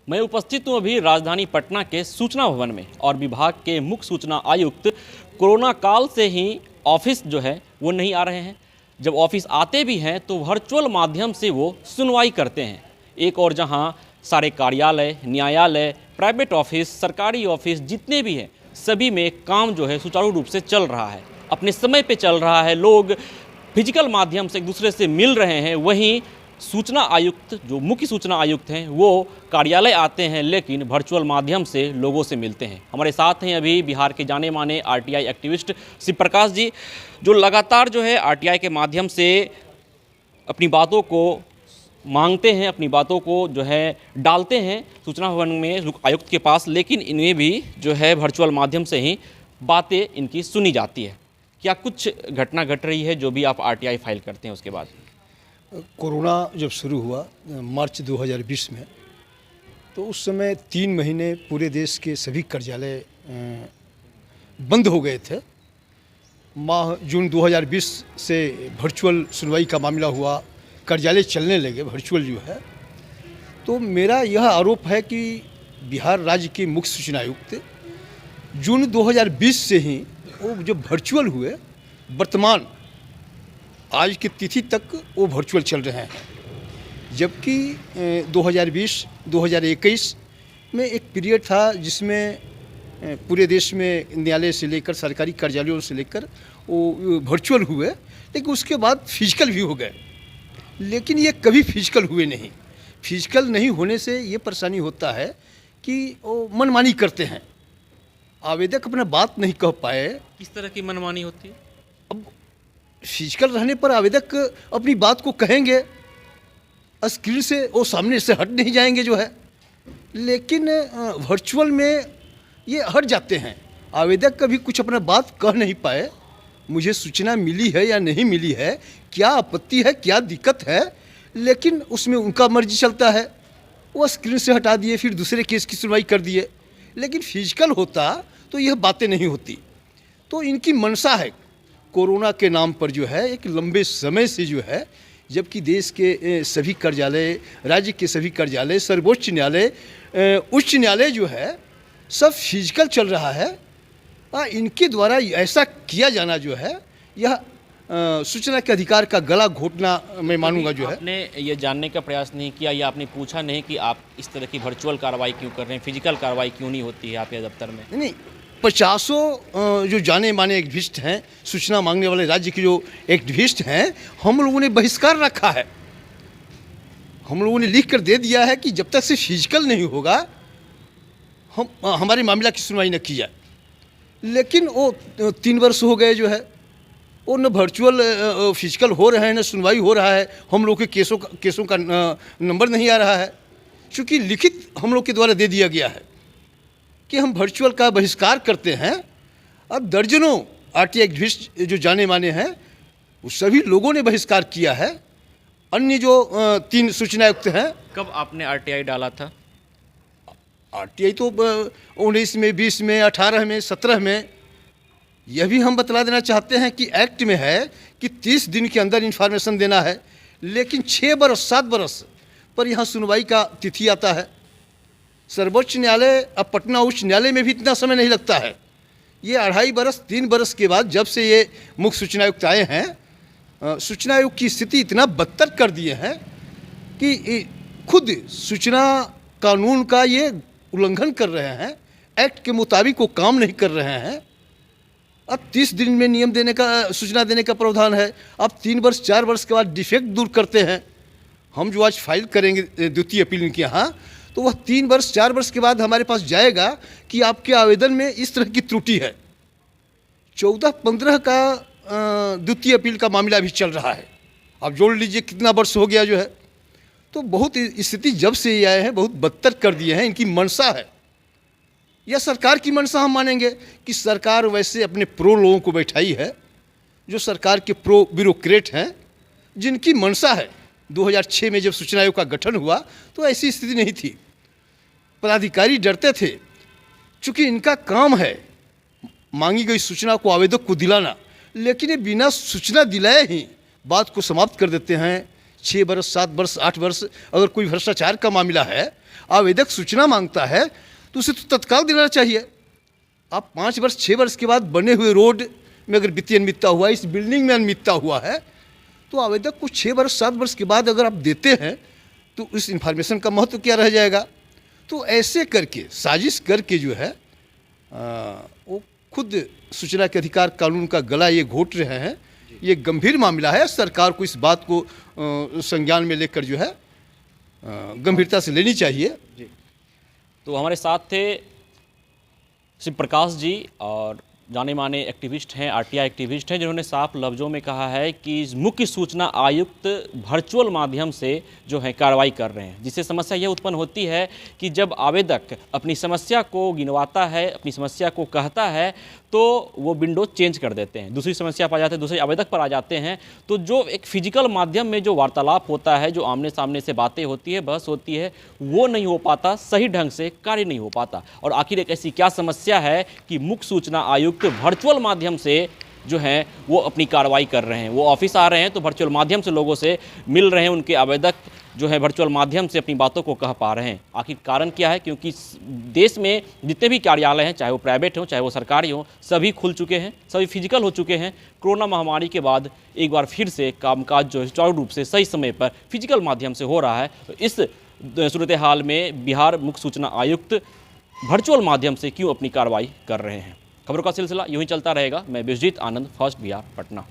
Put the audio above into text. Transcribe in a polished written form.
मैं उपस्थित हूँ अभी राजधानी पटना के सूचना भवन में और विभाग के मुख्य सूचना आयुक्त कोरोना काल से ही ऑफिस जो है वो नहीं आ रहे हैं। जब ऑफिस आते भी हैं तो वर्चुअल माध्यम से वो सुनवाई करते हैं। एक और जहां सारे कार्यालय, न्यायालय, प्राइवेट ऑफिस, सरकारी ऑफिस जितने भी हैं सभी में काम जो है सुचारू रूप से चल रहा है, अपने समय पे चल रहा है, लोग फिजिकल माध्यम से एक दूसरे से मिल रहे हैं। वहीं सूचना आयुक्त जो मुख्य सूचना आयुक्त हैं वो कार्यालय आते हैं लेकिन वर्चुअल माध्यम से लोगों से मिलते हैं। हमारे साथ हैं अभी बिहार के जाने माने आरटीआई एक्टिविस्ट शिव प्रकाश जी, जो लगातार जो है आरटीआई के माध्यम से अपनी बातों को मांगते हैं, अपनी बातों को जो है डालते हैं सूचना भवन में आयुक्त के पास, लेकिन इन्हें भी जो है वर्चुअल माध्यम से ही बातें इनकी सुनी जाती है। क्या कुछ घटना घट रही है जो भी आप आरटीआई फाइल करते हैं उसके बाद? कोरोना जब शुरू हुआ मार्च 2020 में, तो उस समय 3 महीने पूरे देश के सभी कार्यालय बंद हो गए थे। माह जून 2020 से वर्चुअल सुनवाई का मामला हुआ, कार्यालय चलने लगे वर्चुअल जो है। तो मेरा यह आरोप है कि बिहार राज्य के मुख्य सूचना आयुक्त जून 2020 से ही वो जो वर्चुअल हुए, वर्तमान आज की तिथि तक वो वर्चुअल चल रहे हैं। जबकि 2020-2021 में एक पीरियड था जिसमें पूरे देश में न्यायालय से लेकर सरकारी कार्यालयों से लेकर वो वर्चुअल हुए, लेकिन उसके बाद फिजिकल भी हो गए। लेकिन ये कभी फिजिकल हुए नहीं। फिजिकल नहीं होने से ये परेशानी होता है कि वो मनमानी करते हैं, आवेदक अपना बात नहीं कह पाए। किस तरह की मनमानी होती है? अब फिजिकल रहने पर आवेदक अपनी बात को कहेंगे, स्क्रीन से वो सामने से हट नहीं जाएंगे जो है। लेकिन वर्चुअल में ये हट जाते हैं, आवेदक कभी कुछ अपना बात कह नहीं पाए, मुझे सूचना मिली है या नहीं मिली है, क्या आपत्ति है, क्या दिक्कत है, लेकिन उसमें उनका मर्जी चलता है। वो स्क्रीन से हटा दिए, फिर दूसरे केस की सुनवाई कर दिए। लेकिन फिजिकल होता तो यह बातें नहीं होती। तो इनकी मंशा है कोरोना के नाम पर जो है एक लंबे समय से जो है, जबकि देश के सभी कार्यालय, राज्य के सभी कार्यालय, सर्वोच्च न्यायालय, उच्च न्यायालय जो है सब फिजिकल चल रहा है। इनके द्वारा ऐसा किया जाना जो है यह सूचना के अधिकार का गला घोटना मैं मानूंगा जो है। आपने ये जानने का प्रयास नहीं किया या आपने पूछा नहीं कि आप इस तरह की वर्चुअल कार्रवाई क्यों कर रहे हैं, फिजिकल कार्रवाई क्यों नहीं होती है आपके दफ्तर में? नहीं, 50 जो जाने माने एक्टिविस्ट हैं, सूचना मांगने वाले राज्य के जो एक्टिविस्ट हैं, हम लोगों ने बहिष्कार रखा है। हम लोगों ने लिख कर दे दिया है कि जब तक से फिजिकल नहीं होगा हमारे मामला की सुनवाई न की जाए। लेकिन वो 3 वर्ष हो गए जो है, वो न वर्चुअल फिजिकल हो रहे हैं, न सुनवाई हो रहा है। हम लोग के केसों का नंबर नहीं आ रहा है, क्योंकि लिखित हम लोग के द्वारा दे दिया गया है कि हम वर्चुअल का बहिष्कार करते हैं। अब दर्जनों आरटीआई एक्टिविस्ट जो जाने माने हैं वो सभी लोगों ने बहिष्कार किया है। अन्य जो 3 सूचना आयुक्त हैं। कब आपने आरटीआई डाला था? आरटीआई तो 19 में, 20 में, 18 में, 17 में। यह भी हम बतला देना चाहते हैं कि एक्ट में है कि 30 दिन के अंदर इन्फॉर्मेशन देना है, लेकिन 6 बरस 7 बरस पर यहाँ सुनवाई का तिथि आता है। सर्वोच्च न्यायालय, अब पटना उच्च न्यायालय में भी इतना समय नहीं लगता है। ये 2.5 बरस 3 बरस के बाद जब से ये मुख्य सूचना आयुक्त आए हैं, सूचना आयोग की स्थिति इतना बदतर कर दिए हैं कि खुद सूचना कानून का ये उल्लंघन कर रहे हैं, एक्ट के मुताबिक वो काम नहीं कर रहे हैं। अब 30 दिन में नियम देने का, सूचना देने का प्रावधान है। अब 3 वर्ष 4 वर्ष के बाद डिफेक्ट दूर करते हैं। हम जो आज फाइल करेंगे द्वितीय अपील इनके यहाँ, तो वह 3 वर्ष 4 वर्ष के बाद हमारे पास जाएगा कि आपके आवेदन में इस तरह की त्रुटि है। 14-15 का द्वितीय अपील का मामला भी चल रहा है। आप जोड़ लीजिए कितना वर्ष हो गया जो है। तो बहुत स्थिति जब से ये आए हैं बहुत बदतर कर दिए हैं। इनकी मंशा है, यह सरकार की मंशा हम मानेंगे कि सरकार वैसे अपने प्रो लोगों को बैठाई है, जो सरकार के प्रो ब्यूरोक्रेट हैं, जिनकी मंशा है। 2006 में जब सूचना आयोग का गठन हुआ तो ऐसी स्थिति नहीं थी। पदाधिकारी डरते थे, चूँकि इनका काम है मांगी गई सूचना को आवेदक को दिलाना, लेकिन ये बिना सूचना दिलाए ही बात को समाप्त कर देते हैं 6 वर्ष 7 वर्ष 8 वर्ष अगर कोई भ्रष्टाचार का मामला है, आवेदक सूचना मांगता है तो उसे तो तत्काल देना चाहिए। आप 5 वर्ष 6 वर्ष के बाद बने हुए रोड में अगर वित्तीय अनियमितता हुआ, इस बिल्डिंग में अनियमितता हुआ है, तो आवेदक को 6 वर्ष 7 वर्ष के बाद अगर आप देते हैं तो इस इंफॉर्मेशन का महत्व क्या रह जाएगा। तो ऐसे करके साजिश करके जो है वो खुद सूचना के अधिकार कानून का गला ये घोट रहे हैं। ये गंभीर मामला है, सरकार को इस बात को संज्ञान में लेकर जो है गंभीरता से लेनी चाहिए। तो हमारे साथ थे शिव प्रकाश जी और जाने माने एक्टिविस्ट हैं, आरटीआई एक्टिविस्ट हैं, जिन्होंने साफ लफ्ज़ों में कहा है कि मुख्य सूचना आयुक्त वर्चुअल माध्यम से जो है कार्रवाई कर रहे हैं, जिससे समस्या यह उत्पन्न होती है कि जब आवेदक अपनी समस्या को गिनवाता है, अपनी समस्या को कहता है, तो वो विंडो चेंज कर देते हैं, दूसरी समस्या पर आ जाते हैं, दूसरे आवेदक पर आ जाते हैं। तो जो एक फिजिकल माध्यम में जो वार्तालाप होता है, जो आमने सामने से बातें होती है, बहस होती है, वो नहीं हो पाता, सही ढंग से कार्य नहीं हो पाता। और आखिर एक ऐसी क्या समस्या है कि मुख्य सूचना आयुक्त वर्चुअल माध्यम से जो है वो अपनी कार्रवाई कर रहे हैं। वो ऑफिस आ रहे हैं तो वर्चुअल माध्यम से लोगों से मिल रहे हैं, उनके आवेदक जो है वर्चुअल माध्यम से अपनी बातों को कह पा रहे हैं। आखिर कारण क्या है? क्योंकि देश में जितने भी कार्यालय हैं, चाहे वो प्राइवेट हों चाहे वो सरकारी हों, सभी खुल चुके हैं, सभी फिजिकल हो चुके हैं। कोरोना महामारी के बाद एक बार फिर से कामकाज जो है सुचारू रूप से सही समय पर फिजिकल माध्यम से हो रहा है। तो इस सूरत हाल में बिहार मुख्य सूचना आयुक्त वर्चुअल माध्यम से क्यों अपनी कार्रवाई कर रहे हैं? खबरों का सिलसिला यूं ही चलता रहेगा। मैं विश्वजीत आनंद, फर्स्ट बिहार, पटना।